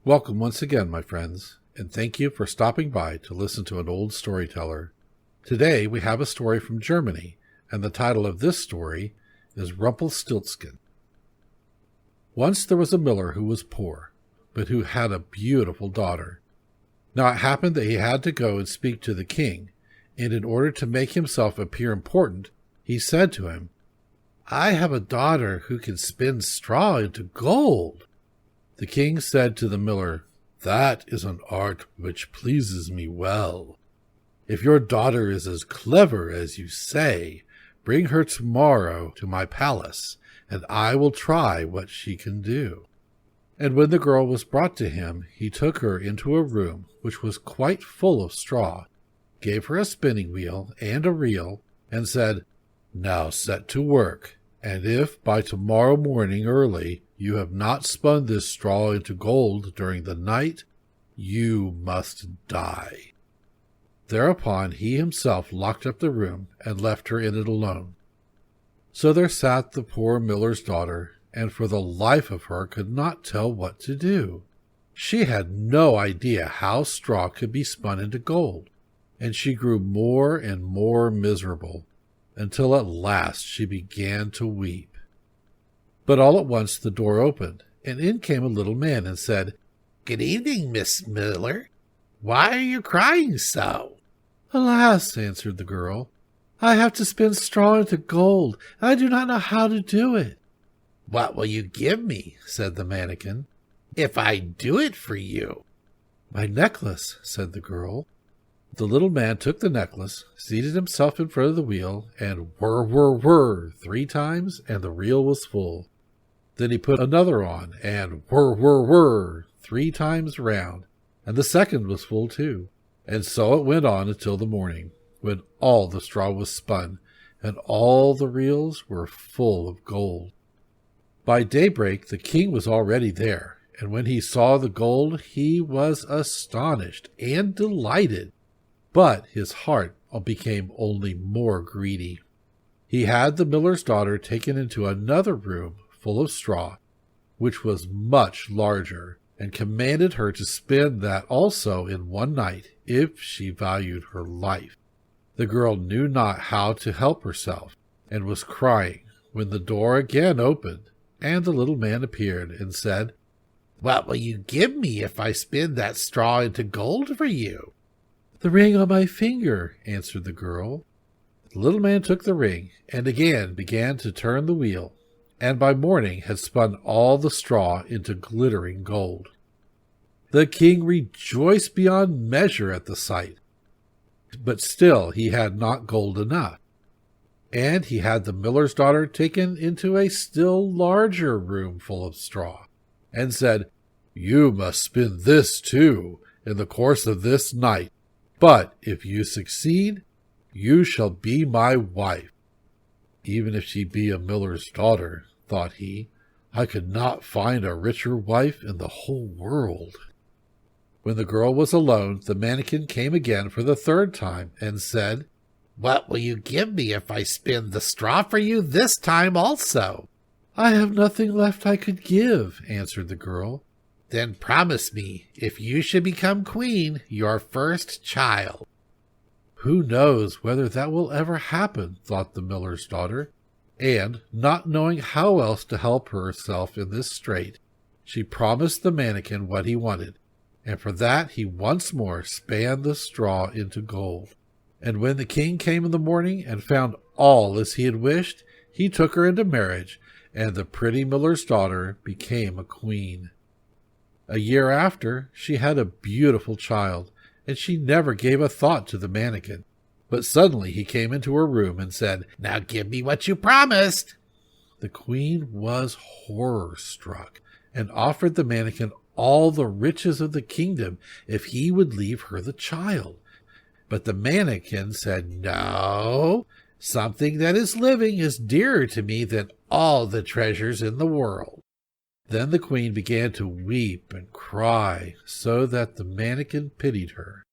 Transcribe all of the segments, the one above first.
Welcome once again, my friends, and thank you for stopping by to listen to an old storyteller. Today we have a story from Germany, and the title of this story is Rumplestiltskin. Once there was a miller who was poor, but who had a beautiful daughter. Now it happened that he had to go and speak to the king, and in order to make himself appear important, he said to him, "I have a daughter who can spin straw into gold." The king said to the miller, "That is an art which pleases me well. If your daughter is as clever as you say, bring her tomorrow to my palace, and I will try what she can do." And when the girl was brought to him, he took her into a room which was quite full of straw, gave her a spinning wheel and a reel, and said, "Now set to work, and if by tomorrow morning early you have not spun this straw into gold during the night, you must die." Thereupon he himself locked up the room and left her in it alone. So there sat the poor miller's daughter, and for the life of her could not tell what to do. She had no idea how straw could be spun into gold, and she grew more and more miserable, until at last she began to weep. But all at once the door opened, and in came a little man and said, "Good evening, Miss Miller. Why are you crying so?" "Alas," answered the girl, "I have to spin straw into gold, and I do not know how to do it." "What will you give me," said the mannikin, "if I do it for you?" "My necklace," said the girl. The little man took the necklace, seated himself in front of the wheel, and whir, whir, whir 3 times, and the reel was full. Then he put another on, and whir, whir, whir 3 times round, and the second was full too. And so it went on until the morning, when all the straw was spun, and all the reels were full of gold. By daybreak the king was already there, and when he saw the gold he was astonished and delighted, but his heart became only more greedy. He had the miller's daughter taken into another room full of straw, which was much larger, and commanded her to spin that also in one night, if she valued her life. The girl knew not how to help herself, and was crying, when the door again opened, and the little man appeared, and said, "What will you give me if I spin that straw into gold for you?" "The ring on my finger," answered the girl. The little man took the ring, and again began to turn the wheel, and by morning had spun all the straw into glittering gold. The king rejoiced beyond measure at the sight, but still he had not gold enough, and he had the miller's daughter taken into a still larger room full of straw, and said, "You must spin this too in the course of this night, but if you succeed, you shall be my wife." "Even if she be a miller's daughter," thought he, "I could not find a richer wife in the whole world." When the girl was alone, the mannikin came again for the 3rd time, and said, "What will you give me if I spin the straw for you this time also?" "I have nothing left I could give," answered the girl. "Then promise me, if you should become queen, your first child." "Who knows whether that will ever happen?" thought the miller's daughter, and, not knowing how else to help herself in this strait, she promised the mannikin what he wanted, and for that he once more span the straw into gold. And when the king came in the morning and found all as he had wished, he took her into marriage, and the pretty miller's daughter became a queen. A year after, she had a beautiful child, and she never gave a thought to the mannikin. But suddenly he came into her room and said, "Now give me what you promised." The queen was horror-struck, and offered the mannikin all the riches of the kingdom if he would leave her the child. But the mannikin said, "No, something that is living is dearer to me than all the treasures in the world." Then the queen began to weep and cry, so that the mannikin pitied her.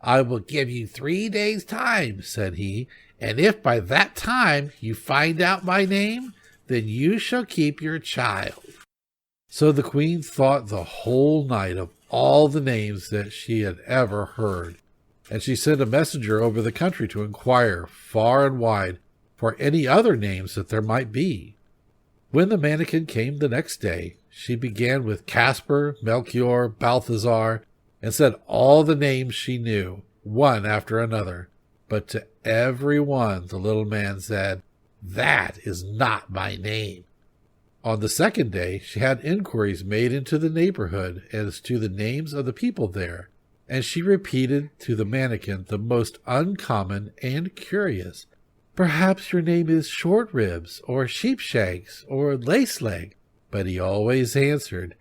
"I will give you 3 days' time," said he, "and if by that time you find out my name, then you shall keep your child." So the queen thought the whole night of all the names that she had ever heard, and she sent a messenger over the country to inquire far and wide for any other names that there might be. When the mannequin came the next day, she began with Casper, Melchior, Balthazar, and said all the names she knew, one after another. But to every one the little man said, "That is not my name." On the second day, she had inquiries made into the neighborhood as to the names of the people there, and she repeated to the mannequin the most uncommon and curious. "Perhaps your name is Short Ribs, or Sheepshanks, or Lace Leg." But he always answered,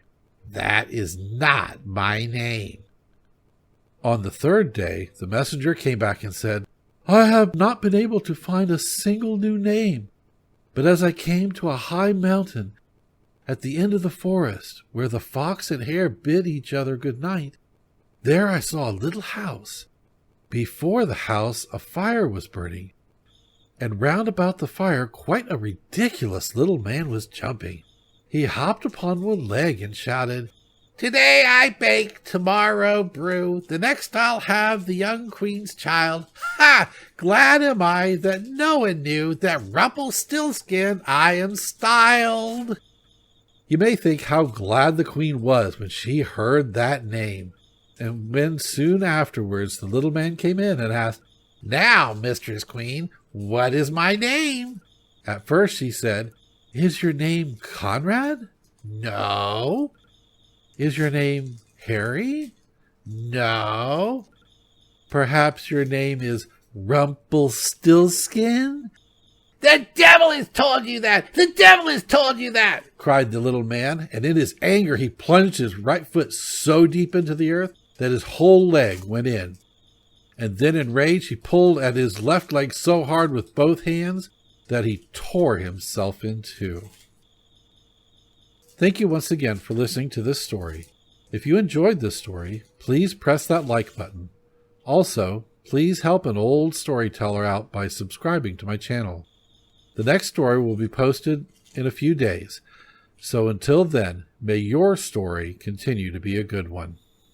"That is not my name." On the third day, the messenger came back and said, "I have not been able to find a single new name. But as I came to a high mountain at the end of the forest, where the fox and hare bid each other good night, there I saw a little house. Before the house a fire was burning, and round about the fire quite a ridiculous little man was jumping. He hopped upon one leg and shouted, 'Today I bake, tomorrow brew, the next I'll have the young queen's child. Ha! Glad am I that no one knew that Rumplestiltskin I am styled.'" You may think how glad the queen was when she heard that name, and when soon afterwards the little man came in and asked, "Now, Mistress Queen, what is my name?" At first she said, "Is your name Conrad?" "No." "Is your name Harry?" "No." "Perhaps your name is Rumplestiltskin?" "The devil has told you that! The devil has told you that!" cried the little man, and in his anger he plunged his right foot so deep into the earth that his whole leg went in. And then in rage he pulled at his left leg so hard with both hands that he tore himself in two. Thank you once again for listening to this story. If you enjoyed this story, please press that like button. Also, please help an old storyteller out by subscribing to my channel. The next story will be posted in a few days, so until then, may your story continue to be a good one.